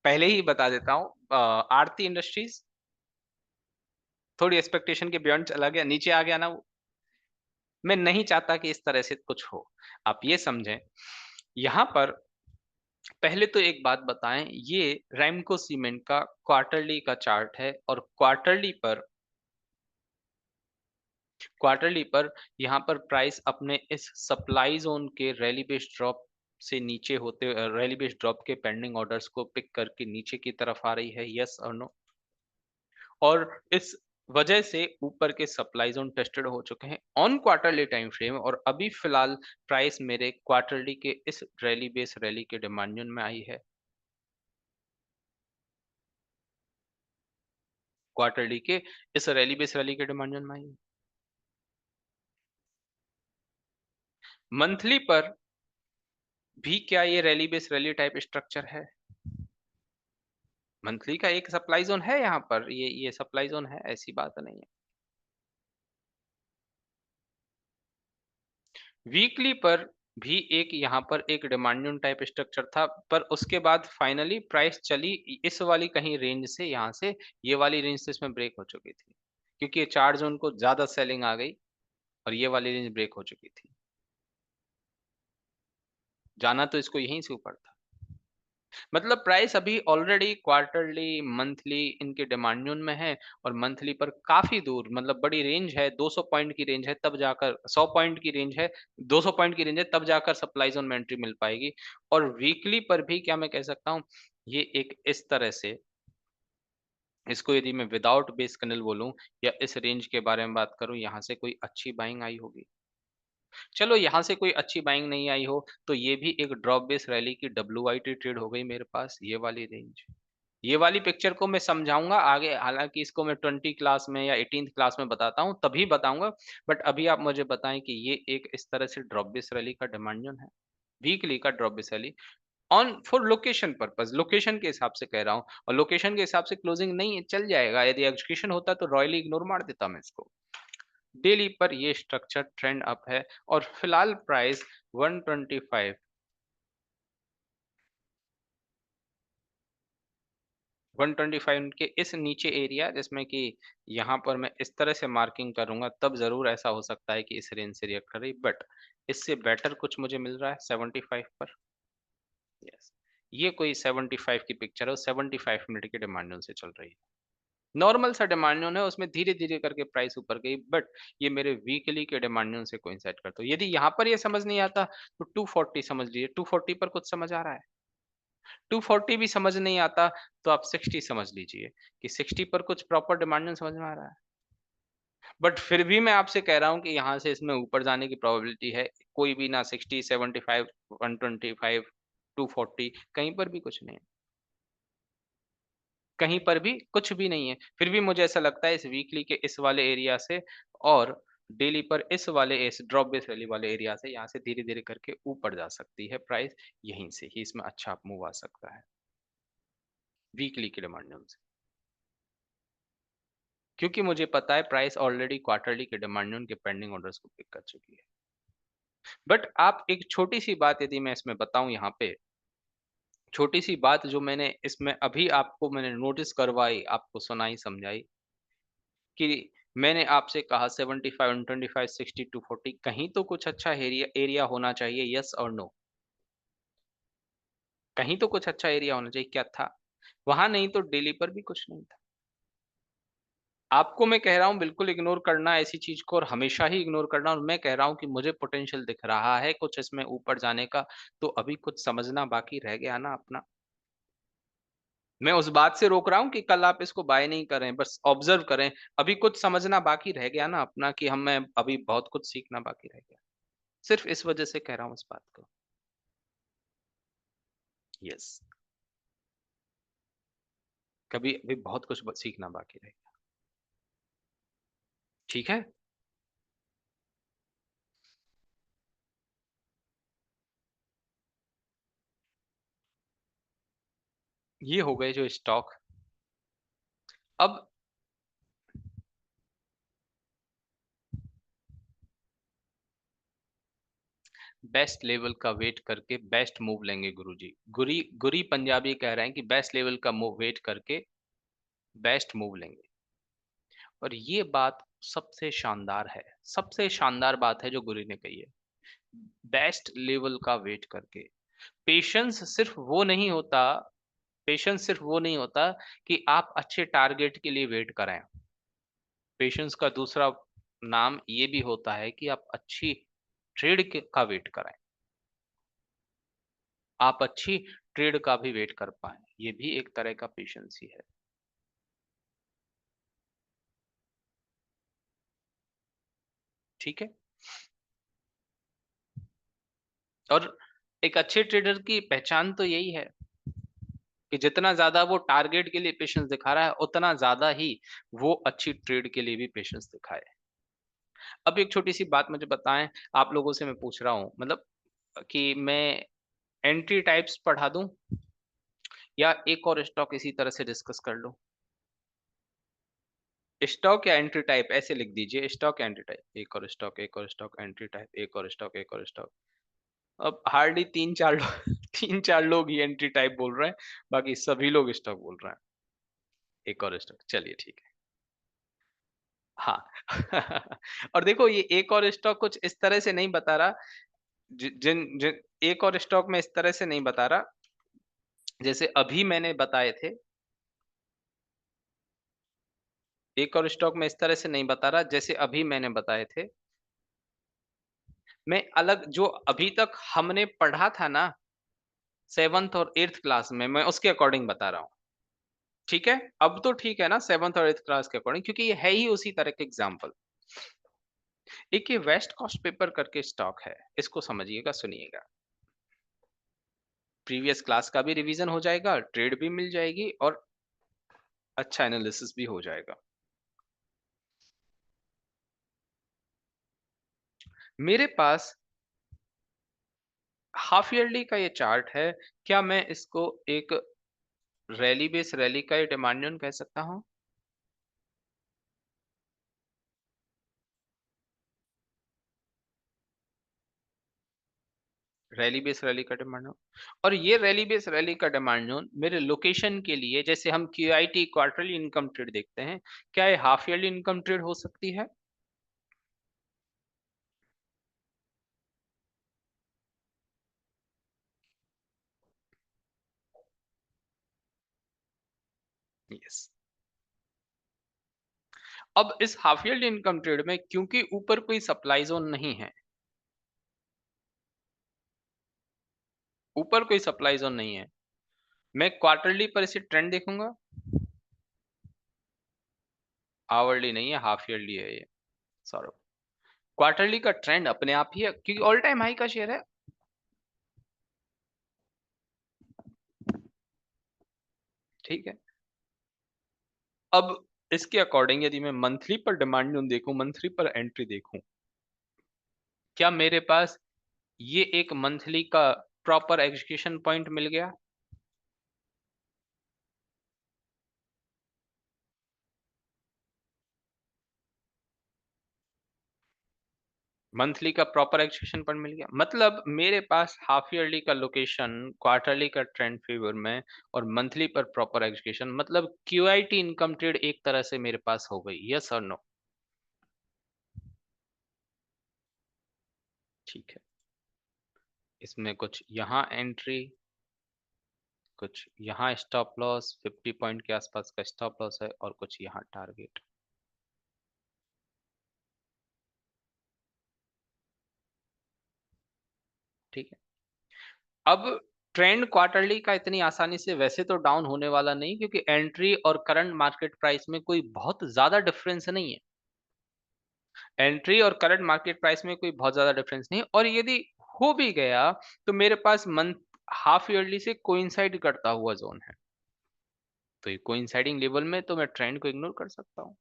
पहले ही बता देता हूँ आरती इंडस्ट्रीज़ थोड़ी एक्सपेक्टेशन के बियॉन्ड चला गया, नीचे आ गया ना वो। मैं नहीं चाहता कि इस तरह से कुछ हो। आप ये समझें, यहाँ पर पहले तो एक बात बताएँ, ये रैमको सीमेंट का क्वार्टरली का चार्ट है और क्वार्टरली पर यहाँ पर प्राइस अपने इस सप्लाई ज़ोन के रैली बेस्ड ड्रॉप से नीचे होते रैली बेस्ड ड्रॉप के पेंडिंग ऑर्डर्स को पिक करके नीचे की तरफ आ रही है, येस और नो? और इस वजह से ऊपर के सप्लाई ज़ोन टेस्टेड हो चुके हैं ऑन क्वार्टरली टाइम फ्रेम और अभी फ़िलहाल प्राइस मेरे क्वार्टरली के इस रैली बेस रैली के डिमांड ज़ोन में आई है। क्वार्टरली के इस रैली बेस रैली के डिमांड ज़ोन में आई है। मंथली पर भी क्या ये rally base rally type structure है? मंथली का एक सप्लाई ज़ोन है यहाँ पर, ये सप्लाई ज़ोन है, ऐसी बात नहीं है। वीकली पर भी एक यहाँ पर एक डिमांड ज़ोन टाइप स्ट्रक्चर था, पर उसके बाद फाइनली प्राइस चली इस वाली कहीं रेंज से यहाँ से, ये वाली रेंज से इसमें ब्रेक हो चुकी थी। क्योंकि ये चार्ट ज़ोन को ज़्यादा सेलिंग आ गई और ये वाली रेंज ब्रेक हो चुकी थी। जाना तो इसको यहीं से ऊपर था। मतलब प्राइस अभी ऑलरेडी क्वार्टरली, मंथली इनके डिमांड ज़ोन में है और मंथली पर काफ़ी दूर मतलब बड़ी रेंज है, 200 पॉइंट की रेंज है तब जाकर 100 पॉइंट की रेंज है, 200 पॉइंट की रेंज है तब जाकर सप्लाई ज़ोन में एंट्री मिल पाएगी। और वीकली पर भी क्या मैं कह सकता हूँ, ये एक इस तरह से इसको यदि मैं विदाउट बेस कैंडल बोलूँ या इस रेंज के बारे में बात करूँ, यहाँ से कोई अच्छी बाइंग आई होगी। चलो यहाँ से कोई अच्छी बाइंग नहीं आई हो, तो ये भी एक ड्रॉप बेस रैली की डब्ल्यूआईटी ट्रेड हो गई मेरे पास, ये वाली रेंज। ये वाली पिक्चर को मैं समझाऊँगा आगे, हालाँकि इसको मैं 20 क्लास में या 18th क्लास में बताता हूँ, तभी बताऊँगा। बट अभी आप मुझे बताएँ कि ये एक इस तरह से ड्रॉप बेस रैली का डिमांड ज़ोन है। वीकली का drop base rally on for location purpose, location के हिसाब से कह रहा हूँ और लोकेशन के हिसाब से क्लोजिंग नहीं है, चल जाएगा। यदि एग्जीक्यूशन होता तो रॉयली इग्नोर मार देता मैं इसको। डेली पर ये स्ट्रक्चर ट्रेंड अप है और फिलहाल प्राइस 125 125 के इस नीचे एरिया जिसमें कि यहाँ पर मैं इस तरह से मार्किंग करूँगा तब ज़रूर ऐसा हो सकता है कि इस रेंज से रिएक्ट करे बट इससे बेटर कुछ मुझे मिल रहा है 75 पर। यस, ये कोई 75 की पिक्चर है और 75 मिनट के डिमांड ज़ोन से चल रही है। नॉर्मल सा डिमांड ज़ोन है उसमें धीरे-धीरे करके प्राइस ऊपर गई बट ये मेरे वीकली के डिमांड ज़ोन से कोइंसाइड करता है। यदि यहाँ पर ये समझ नहीं आता तो 240 समझ लीजिए, 240 पर कुछ समझ आ रहा है? 240 भी समझ नहीं आता तो आप 60 समझ लीजिए कि 60 पर कुछ प्रॉपर डिमांड समझ में आ रहा है। बट फिर भी मैं आपसे कह रहा हूँ कि यहाँ से इसमें ऊपर जाने की प्रोबेबिलिटी है, कोई भी ना 60, 75, 125, 240 कहीं पर भी कुछ नहीं है। कहीं पर भी कुछ भी नहीं है। फिर भी मुझे ऐसा लगता है इस वीकली के इस वाले एरिया से और डेली पर इस वाले इस ड्रॉप बेस रैली वाले एरिया से यहाँ से धीरे-धीरे करके ऊपर जा सकती है प्राइस, यहीं से ही इसमें अच्छा मूव आ सकता है, वीकली के डिमांड से। क्योंकि मुझे पता है प्राइस ऑलरेडी क्वार्टरली के डिमांड के पेंडिंग ऑर्डर्स को पिक कर चुकी है। बट आप एक छोटी-सी बात यदि मैं इसमें बताऊँ यहाँ पे, छोटी-सी बात जो मैंने इसमें अभी आपको मैंने नोटिस करवाई, आपको सुनाई, समझाई कि मैंने आपसे कहा 75 125 60 टू 40 कहीं तो कुछ अच्छा एरिया एरिया होना चाहिए, येस और नो? कहीं तो कुछ अच्छा एरिया होना चाहिए, क्या था? वहाँ नहीं तो डेली पर भी कुछ नहीं था। आपको मैं कह रहा हूँ बिल्कुल इग्नोर करना ऐसी चीज़ को और हमेशा ही इग्नोर करना और मैं कह रहा हूँ कि मुझे पोटेंशियल दिख रहा है कुछ इसमें ऊपर जाने का, तो अभी कुछ समझना बाकी रह गया ना अपना। मैं उस बात से रोक रहा हूँ कि कल आप इसको बाय नहीं करें, बस ऑब्ज़र्व करें। अभी कुछ समझना बाकी रह गया ना अपना कि हमें अभी बहुत कुछ सीखना बाकी रह गया। सिर्फ़ इस वज़ह से कह रहा हूँ इस बात को। यस, कभी अभी बहुत कुछ ब सीखना बाकी रह गया। ठीक है? ये हो गए जो स्टॉक। अब बेस्ट लेवल का वेट करके बेस्ट मूव लेंगे गुरुजी। गुरी गुरी पंजाबी कह रहे हैं कि बेस्ट लेवल का मूव वेट करके बेस्ट मूव लेंगे और ये बात सबसे शानदार है, सबसे शानदार बात है जो गुरु ने कही है। बेस्ट लेवल का वेट करके। पेशेंस सिर्फ वो नहीं होता पेशेंस सिर्फ वो नहीं होता कि आप अच्छे टारगेट के लिए वेट करें। पेशेंस का दूसरा नाम ये भी होता है कि आप अच्छी का वेट करें। आप अच्छी ट्रेड का भी वेट कर पाएँ। ये भी एक तरह का पेशेंस ही है। ठीक है? और एक अच्छे ट्रेडर की पहचान तो यही है कि जितना ज़्यादा वो टारगेट के लिए पेशेंस दिखा रहा है, उतना ज़्यादा ही वो अच्छी ट्रेड के लिए भी पेशेंस दिखाए। अब एक छोटी-सी बात मुझे बताएँ, आप लोगों से मैं पूछ रहा हूँ मतलब कि मैं एंट्री टाइप्स पढ़ा दूँ या एक और स्टॉक इसी तरह से डिस्कस कर लूँ? स्टॉक या एंट्री टाइप ऐसे लिख दीजिए, स्टॉक या एंट्री टाइप। एक और स्टॉक, एंट्री टाइप, एक और स्टॉक। अब हार्डली 3-4 लोग 3-4 लोग ही एंट्री टाइप बोल रहे हैं, बाकी सभी लोग स्टॉक बोल रहे हैं। एक और स्टॉक, चलिए ठीक है। हाँ। और देखो ये एक और स्टॉक कुछ इस तरह से नहीं बता रहा जि जिन जिन एक और स्टॉक मैं इस तरह से नहीं बता रहा, जैसे अभी मैंने बताए थे, एक और स्टॉक मैं इस तरह से नहीं बता रहा, जैसे अभी मैंने बताए थे। मैं अलग जो अभी तक हमने पढ़ा था ना 7th और 8th क्लास में, मैं उसके अकॉर्डिंग बता रहा हूँ। ठीक है? अब तो ठीक है ना 7th और 8th क्लास के अकॉर्डिंग क्योंकि ये है ही उसी तरह के एग्ज़ाम्पल। एक ये वेस्ट कोस्ट पेपर करके स्टॉक है, इसको समझिएगा, सुनिएगा। प्रीवियस क्लास का भी रिवीजन हो जाएगा, ट्रेड भी मिल जाएगी और अच्छा एनालिसिस भी हो जाएगा। मेरे पास हाफ ईयरली का ये चार्ट है, क्या मैं इसको एक रैली बेस रैली का ये डिमांड कह सकता हूँ? रैली बेस रैली का डिमांड जोन और ये रैली बेस रैली का डिमांड जोन मेरे लोकेशन के लिए जैसे हम क्यूआईटी क्वार्टरली इनकम ट्रेड देखते हैं, क्या ये हाफ ईयरली इनकम ट्रेड हो सकती है? यस। अब इस हाफ ईयरली इनकम ट्रेड में क्योंकि ऊपर कोई सप्लाई जोन नहीं है, ऊपर कोई सप्लाई जोन नहीं है, मैं क्वार्टरली पर इसे ट्रेंड देखूंगा, आवरली नहीं है, हाफ ईयरली है ये, सॉरी। क्वार्टरली का ट्रेंड अपने आप ही है क्योंकि ऑल टाइम हाई का शेयर है, ठीक है। अब इसके अकॉर्डिंग यदि मैं मंथली पर डिमांड जोन देखूं, मंथली पर एंट्री देखूं, क्या मेरे पास ये एक मंथली का प्रॉपर एग्जीक्यूशन पॉइंट मिल गया? मंथली का प्रॉपर एग्जीक्यूशन पॉइंट मिल गया। मतलब मेरे पास हाफ ईयरली का लोकेशन, क्वार्टरली का ट्रेंड फेवर में और मंथली पर प्रॉपर एग्जीक्यूशन मतलब क्यूआईटी इनकम ट्रेड एक तरह से मेरे पास हो गई। यस और नो? ठीक है। इसमें कुछ यहाँ एंट्री, कुछ यहाँ स्टॉप लॉस, 50 पॉइंट के आसपास का स्टॉप लॉस है और कुछ यहाँ टारगेट। ठीक है। अब ट्रेंड क्वार्टरली का इतनी आसानी से वैसे तो डाउन होने वाला नहीं क्योंकि एंट्री और करंट मार्केट प्राइस में कोई बहुत ज़्यादा डिफरेंस नहीं है। एंट्री और करंट मार्केट प्राइस में कोई बहुत ज़्यादा डिफरेंस नहीं है और यदि हो भी गया, तो मेरे पास मंथ हाफ ईयरली से कोइंसाइड करता हुआ ज़ोन है। तो ये कोइंसाइडिंग लेवल में तो मैं ट्रेंड को इग्नोर कर सकता हूँ।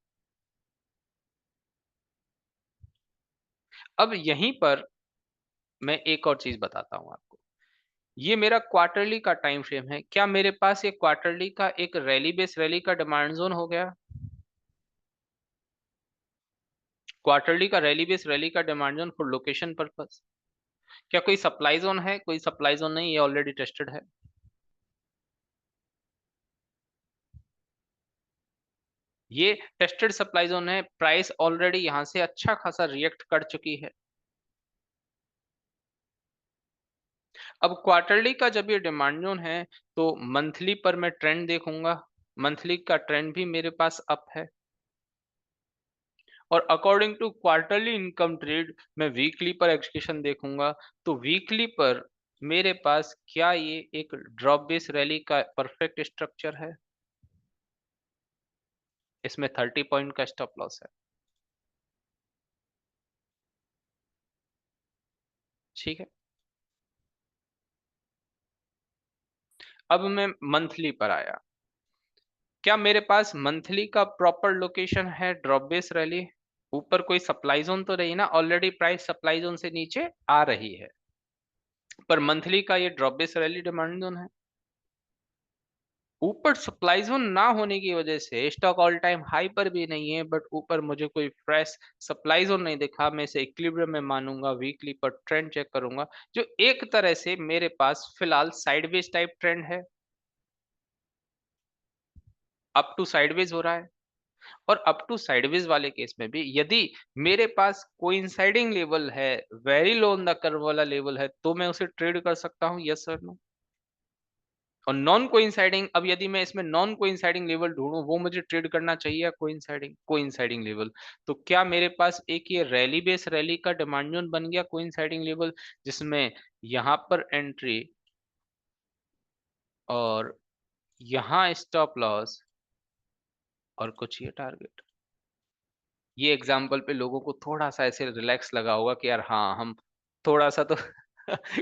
अब यहीं पर मैं एक और चीज़ बताता हूँ आपको। ये मेरा क्वार्टरली का टाइम फ्रेम है। क्या मेरे पास ये क्वार्टरली का एक रैली बेस रैली का डिमांड ज़ोन हो गया? क्वार्टरली का रैली बेस रैली का demand zone for location purpose. क्या कोई सप्लाई ज़ोन है? कोई सप्लाई ज़ोन नहीं, ये ऑलरेडी टेस्टेड है। ये टेस्टेड सप्लाई ज़ोन है, प्राइस ऑलरेडी यहाँ से अच्छा खासा रिएक्ट कर चुकी है। अब क्वार्टरली का जब ये डिमांड ज़ोन है, तो मंथली पर मैं ट्रेंड देखूँगा, मंथली का ट्रेंड भी मेरे पास अप है। और according to quarterly income trade मैं वीकली पर एग्जीक्यूशन देखूंगा, तो वीकली पर मेरे पास क्या ये एक ड्रॉप बेस रैली का परफेक्ट स्ट्रक्चर है? इसमें 30 पॉइंट का स्टॉप लॉस है। ठीक है। अब मैं मंथली पर आया। क्या मेरे पास मंथली का प्रॉपर लोकेशन है ड्रॉप बेस रैली? ऊपर कोई सप्लाई जोन तो रही ना, ऑलरेडी प्राइस सप्लाई जोन से नीचे आ रही है, पर मंथली का ये drop base rally demand zone है। ऊपर सप्लाई ज़ोन ना होने की वजह से स्टॉक ऑल टाइम हाई पर भी नहीं है, बट ऊपर मुझे कोई फ्रेश सप्लाई ज़ोन नहीं दिखा। मैं इसे इक्विलिब्रियम में मानूँगा, वीकली पर ट्रेंड चेक करूँगा, जो एक तरह से मेरे पास फिलहाल साइडवेज टाइप ट्रेंड है, अप टू साइडवेज हो रहा है। और अप टू साइडवेज वाले केस में भी यदि मेरे पास कोइंसाइडिंग लेवल है, very low on the curve वाला लेवल है, तो मैं उसे ट्रेड कर सकता हूँ, यस और नो? और नॉन कोइंसाइडिंग, अब यदि मैं इसमें नॉन कोइंसाइडिंग लेवल ढूंढूं, वो मुझे ट्रेड करना चाहिए या कोइंसाइडिंग कोइंसाइडिंग लेवल? तो क्या मेरे पास एक ये रैली बेस रैली का डिमांड जोन बन गया कोइंसाइडिंग लेवल, जिसमें यहाँ पर एंट्री और यहाँ स्टॉप लॉस और कुछ ये टारगेट? ये एग्जाम्पल पे लोगों को थोड़ा सा ऐसे रिलैक्स लगा होगा कि यार हाँ, हम थोड़ा सा तो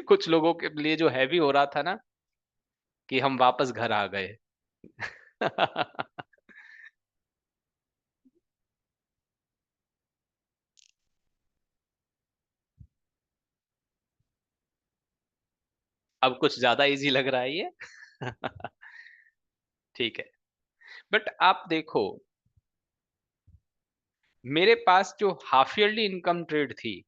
कुछ लोगों के लिए जो हैवी हो रहा था ना, कि हम वापस घर आ गए। अब कुछ ज़्यादा ईज़ी लग रहा है ये? ठीक है। बट आप देखो, मेरे पास जो हाफ ईयरली इनकम ट्रेड थी,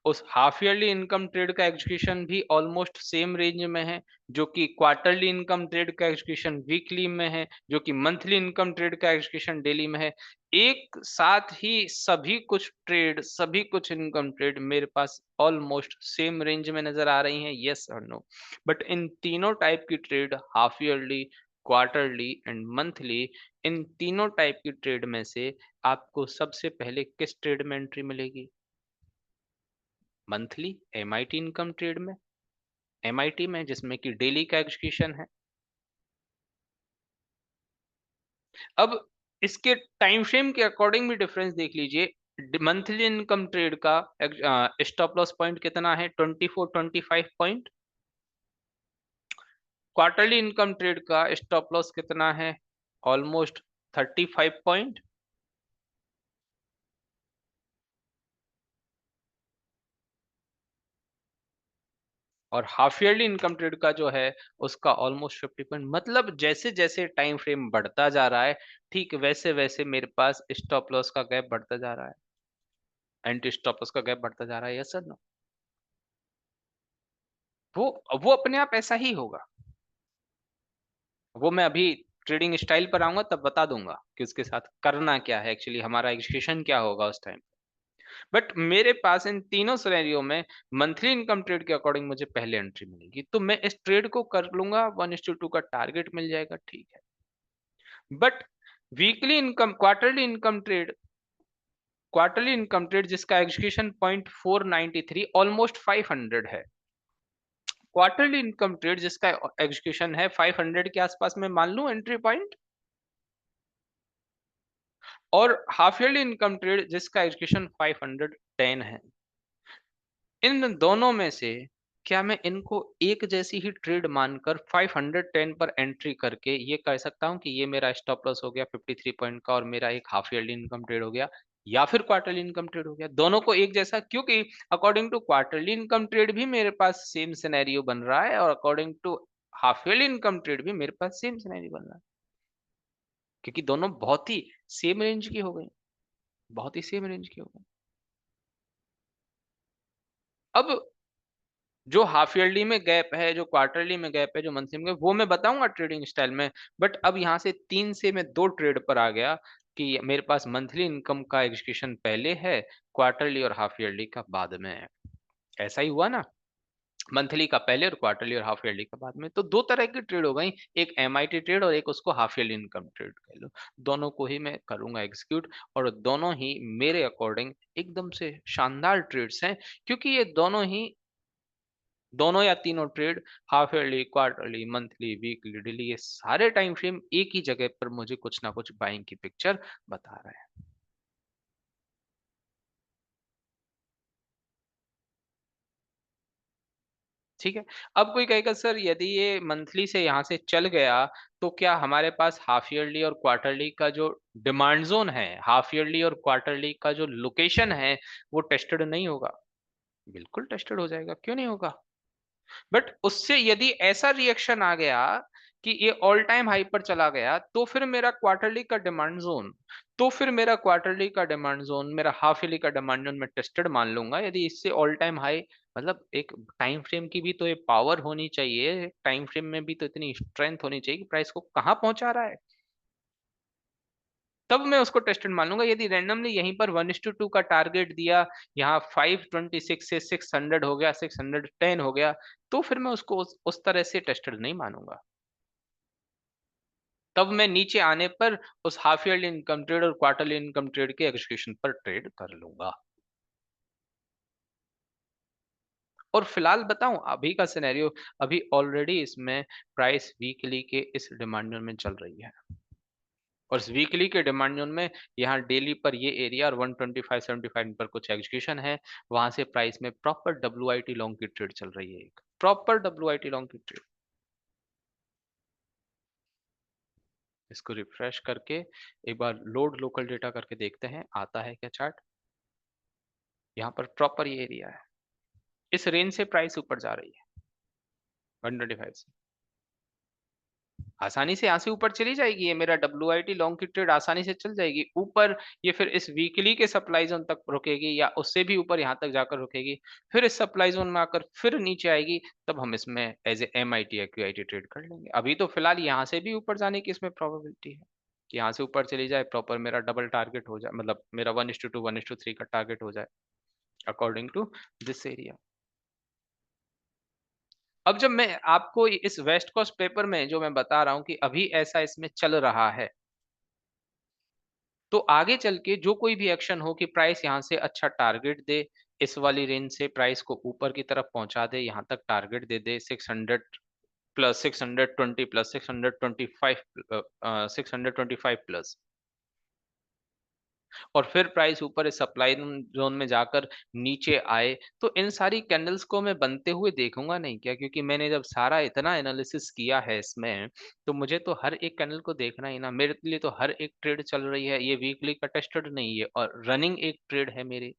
उस हाफ ईयरली इनकम ट्रेड का एग्जीक्यूशन भी ऑलमोस्ट सेम रेंज में है, जो कि क्वार्टरली इनकम ट्रेड का एग्जीक्यूशन वीकली में है, जो कि मंथली इनकम ट्रेड का एग्जीक्यूशन डेली में है। एक साथ ही सभी कुछ ट्रेड, सभी कुछ इनकम ट्रेड मेरे पास ऑलमोस्ट सेम रेंज में नजर आ रही हैं, यस और नो? बट इन तीनों टाइप की trade, half yearly, quarterly and monthly, इन तीनों टाइप की ट्रेड में से आपको सबसे पहले किस ट्रेड में एंट्री मिलेगी? मंथली एमआईटी इनकम ट्रेड में, एमआईटी में जिसमें कि डेली का एग्जीक्यूशन है। अब इसके टाइम फ्रेम के अकॉर्डिंग भी डिफरेंस देख लीजिए। मंथली इनकम ट्रेड का स्टॉप लॉस पॉइंट कितना है? 24-25 पॉइंट। क्वार्टरली इनकम ट्रेड का स्टॉप लॉस कितना है? Almost 35 point. और हाफ ईयरली इनकम ट्रेड का जो है, उसका ऑलमोस्ट 50 पॉइंट। मतलब जैसे जैसे टाइम फ्रेम बढ़ता जा रहा है, ठीक वैसे वैसे मेरे पास स्टॉप लॉस का गैप बढ़ता जा रहा है, एंटी स्टॉप लॉस का गैप बढ़ता जा रहा है, यस सर नो? वो वो अपने आप ऐसा ही होगा। वो मैं अभी ट्रेडिंग स्टाइल पर आऊंगा तब बता दूंगा कि उसके साथ करना क्या है, एक्चुअली हमारा एग्जीक्यूशन क्या होगा उस टाइम। बट मेरे पास इन तीनों सिनेरियो में मंथली इनकम ट्रेड के अकॉर्डिंग मुझे पहले एंट्री मिलेगी, तो मैं इस ट्रेड को कर लूंगा, 1:2 का टारगेट मिल जाएगा, ठीक है। But weekly income, quarterly income trade जिसका एग्जीक्यूशन पॉइंट 493, ऑलमोस्ट 500 है। क्वार्टरली इनकम ट्रेड जिसका एग्जीक्यूशन है 500 के आसपास में मान लूं एंट्री पॉइंट, और हाफ ईयरली इनकम ट्रेड जिसका एग्जीक्यूशन 510 है। इन दोनों में से क्या मैं इनको एक जैसी ही ट्रेड मानकर 510 पर एंट्री करके ये कह सकता हूँ कि ये मेरा स्टॉप लॉस हो गया 53 पॉइंट का और मेरा एक हाफ ईयरली इनकम ट्रेड हो गया, या फिर क्वार्टरली इनकम ट्रेड हो गया? दोनों को एक जैसा, क्योंकि according to quarterly income trade भी मेरे पास सेम सिनेरियो बन रहा है, और according to half yearly income trade भी मेरे पास सेम सिनेरियो बन रहा है, क्योंकि दोनों बहुत ही सेम रेंज की हो गई, बहुत ही सेम रेंज की हो गई। अब जो हाफ ईयरली में गैप है, जो क्वार्टरली में गैप है, जो मंथली में गैप, वो मैं बताऊंगा ट्रेडिंग स्टाइल में। बट अब यहाँ से 3 से मैं 2 ट्रेड पर आ गया। कि मेरे पास मंथली इनकम का एग्जीक्यूशन पहले है, क्वार्टरली और हाफ ईयरली का बाद में है। ऐसा ही हुआ ना? मंथली का पहले और क्वार्टरली और हाफ ईयरली का बाद में। तो 2 तरह की ट्रेड हो गई, एक एमआईटी ट्रेड और एक उसको हाफ ईयरली इनकम ट्रेड कह लो। दोनों को ही मैं करूँगा एग्ज़ीक्यूट और दोनों ही मेरे अकॉर्डिंग एकदम से शानदार ट्रेड्स हैं, क्योंकि ये दोनों या तीनों trade half yearly, quarterly, monthly, weekly, daily ये सारे टाइम फ्रेम एक ही जगह पर मुझे कुछ ना कुछ बाइंग की पिक्चर बता रहे हैं। ठीक है। अब कोई कहेगा सर यदि ये मंथली से यहाँ से चल गया, तो क्या हमारे पास हाफ ईयरली और क्वार्टरली का जो डिमांड ज़ोन है, हाफ ईयरली और क्वार्टरली का जो लोकेशन है, वो टेस्टेड नहीं होगा? बिल्कुल टेस्टेड हो जाएगा, क्यों नहीं होगा? बट उससे यदि ऐसा रिएक्शन आ गया कि ये ऑल टाइम हाई पर चला गया, तो फिर मेरा क्वार्टरली का डिमांड ज़ोन मेरा हाफ ईयरली का डिमांड ज़ोन मैं टेस्टेड मान लूँगा, यदि इससे ऑल टाइम हाई मतलब एक टाइम फ्रेम की भी तो एक पावर होनी चाहिए, टाइम फ्रेम में भी तो इतनी स्ट्रेंथ होनी चाहिए कि प्राइस को कहाँ पहुँचा रहा है। तब मैं उसको टेस्टेड मान लूँगा, यदि रैंडमली यहीं पर 1:2 का टारगेट दिया, यहाँ 526 से 600 हो गया, 610 हो गया, तो फिर मैं उसको उस तरह से टेस्टेड नहीं मानूँगा। तब मैं नीचे आने पर उस हाफ ईयरली इनकम ट्रेड और क्वार्टरली इनकम ट्रेड के एग्जीक्यूशन पर ट्रेड कर लूँगा। और फिलहाल बताऊँ अभी का सिनेरियो, अभी ऑलरेडी इसमें प्राइस वीकली के इस डिमांड जोन में चल रही है। और इस वीकली के डिमांड जोन में यहाँ डेली पर ये एरिया और 125-75 पर कुछ एग्जीक्यूशन है, वहाँ से प्राइस में प्रॉपर डब्ल्यूआईटी लॉन्ग की ट्रेड चल रही है एक। प्रॉपर डब्ल्यूआईटी लॉन्ग की ट्रेड। इसको रिफ्रेश करके एक बार लोड लोकल डेटा करके देखते हैं, आता है क्या चार्ट? यहाँ पर प्रॉपर ये एरिया है। इस रेंज से प्राइस ऊपर जा रही है, 125 से। आसानी से यहाँ से ऊपर चली जाएगी, ये मेरा डब्ल्यूआईटी लॉन्ग की ट्रेड आसानी से चल जाएगी। ऊपर ये फिर इस वीकली के सप्लाई ज़ोन तक रुकेगी या उससे भी ऊपर यहाँ तक जाकर रुकेगी। फिर इस सप्लाई ज़ोन में आकर फिर नीचे आएगी, तब हम इसमें एज़ ए एमआईटी या क्यूआईटी ट्रेड कर लेंगे। अभी तो फिलहाल यहाँ से भी ऊपर जाने की इसमें प्रोबेबिलिटी है, कि यहाँ से ऊपर चली जाए, प्रॉपर मेरा डबल टारगेट हो जाए, मतलब मेरा 1:2, 1:3 का टारगेट हो जाए, अकॉर्डिंग टू दिस एरिया। अब जब मैं आपको इस वेस्ट कोस्ट पेपर में जो मैं बता रहा हूँ कि अभी ऐसा इसमें चल रहा है, तो आगे चल के जो कोई भी एक्शन हो कि प्राइस यहाँ से अच्छा टारगेट दे, इस वाली रेंज से प्राइस को ऊपर की तरफ पहुँचा दे, यहाँ तक टारगेट दे दे 600 प्लस 620 प्लस 625 625 प्लस, और फिर प्राइस ऊपर इस सप्लाई ज़ोन में जाकर नीचे आए, तो इन सारी कैंडल्स को मैं बनते हुए देखूँगा नहीं क्या? क्योंकि मैंने जब सारा इतना एनालिसिस किया है इसमें, तो मुझे तो हर एक कैंडल को देखना ही ना, मेरे लिए तो हर एक ट्रेड चल रही है, ये वीकली का टेस्टेड नहीं है और रनिंग एक ट्रेड है मेरी।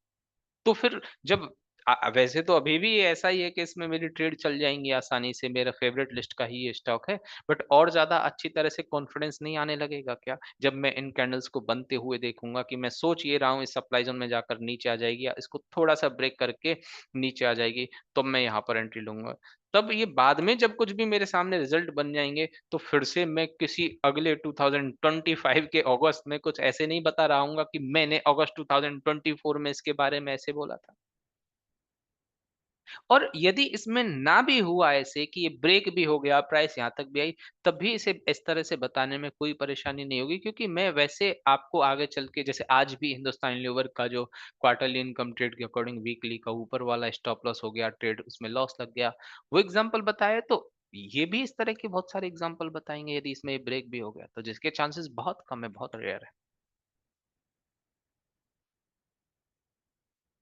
तो फिर जब वैसे तो अभी भी ये ऐसा ही है कि इसमें मेरी ट्रेड चल जाएँगी आसानी से, मेरा फ़ेवरेट लिस्ट का ही ये स्टॉक है। बट और ज़्यादा अच्छी तरह से कॉन्फिडेंस नहीं आने लगेगा क्या? जब मैं इन कैंडल्स को बनते हुए देखूँगा कि मैं सोच ये रहा हूँ इस सप्लाई ज़ोन में जाकर नीचे आ जाएगी या इसको थोड़ा-सा ब्रेक करके नीचे आ जाएगी, तब मैं यहाँ पर एंट्री लूँगा। तब ये बाद में जब कुछ भी मेरे सामने रिज़ल्ट बन जाएँगे, तो फिर से मैं किसी अगले 2025 के अगस्त में कुछ ऐसे नहीं बता रहा हूँगा कि मैंने अगस्त 2024 में इसके बारे में ऐसे बोला था। और यदि इसमें ना भी हुआ ऐसे कि ये ब्रेक भी हो गया, प्राइस यहाँ तक भी आई, तब भी इसे इस तरह से बताने में कोई परेशानी नहीं होगी, क्योंकि मैं वैसे आपको आगे चल के जैसे आज भी हिंदुस्तान लीवर का जो क्वार्टरली इनकम ट्रेड के अकॉर्डिंग वीकली का ऊपर वाला स्टॉप लॉस हो गया, ट्रेड उसमें लॉस लग गया, वो एग्ज़ाम्पल बताया, तो ये भी इस तरह के बहुत सारे एग्ज़ाम्पल बताएँगे यदि इसमें ब्रेक भी हो गया, तो जिसके चांसेस बहुत कम है, बहुत रेयर है।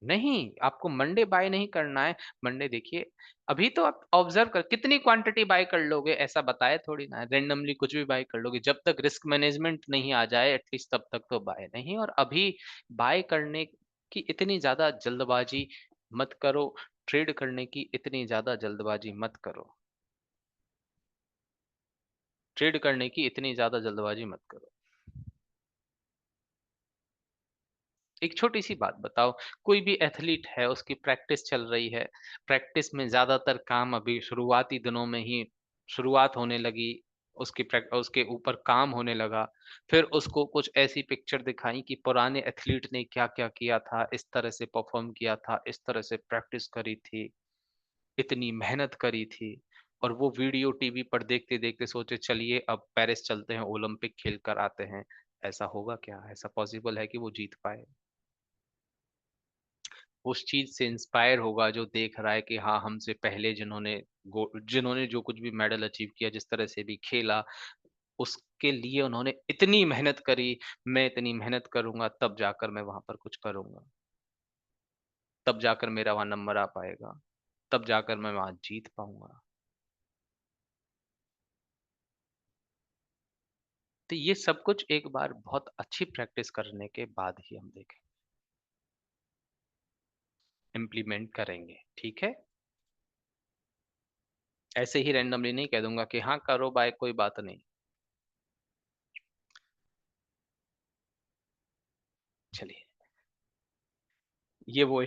नहीं, आपको मंडे बाय नहीं करना है। मंडे देखिए, अभी तो आप ऑब्ज़र्व कर कितनी क्वांटिटी बाय कर लोगे ऐसा बताया थोड़ी ना है, रैंडमली कुछ भी बाय कर लोगे। जब तक रिस्क मैनेजमेंट नहीं आ जाए एटलीस्ट तब तक तो बाय नहीं, और अभी बाय करने की इतनी ज़्यादा जल्दबाज़ी मत करो, ट्रेड करने की इतनी ज़्यादा जल्दबाज़ी मत करो, ट्रेड करने की इतनी ज़्यादा जल्दबाज़ी मत करो। एक छोटी-सी बात बताओ, कोई भी एथलीट है, उसकी प्रैक्टिस चल रही है, प्रैक्टिस में ज़्यादातर काम अभी शुरुआती दिनों में ही शुरुआत होने लगी, उसके ऊपर काम होने लगा। फिर उसको कुछ ऐसी पिक्चर दिखाई कि पुराने एथलीट ने क्या-क्या किया था, इस तरह से परफ़ॉर्म किया था, इस तरह से प्रैक्टिस करी थी, इतनी मेहनत करी थी। और वो वीडियो टीवी पर देखते-देखते सोचे चलिए अब पेरिस चलते हैं, ओलंपिक खेल कर आते हैं। ऐसा होगा क्या? ऐसा पॉसिबल है कि वो जीत पाए? उस चीज़ से इंस्पायर होगा जो देख रहा है कि हाँ, हमसे पहले जिन्होंने जो कुछ भी मेडल अचीव किया, जिस तरह से भी खेला, उसके लिए उन्होंने इतनी मेहनत करी, मैं इतनी मेहनत करूँगा तब जाकर मैं वहाँ पर कुछ करूँगा। तब जाकर मेरा वहाँ नंबर आ पाएगा, तब जाकर मैं वहाँ जीत पाऊँगा। तो ये सब कुछ एक बार बहुत अच्छी प्रैक्टिस करने के बाद ही हम देखें, इम्प्लीमेंट करेंगे, ठीक है? ऐसे ही रैंडमली नहीं कह दूँगा कि हाँ, करो बाय कोई बात नहीं। चलिए, ये वो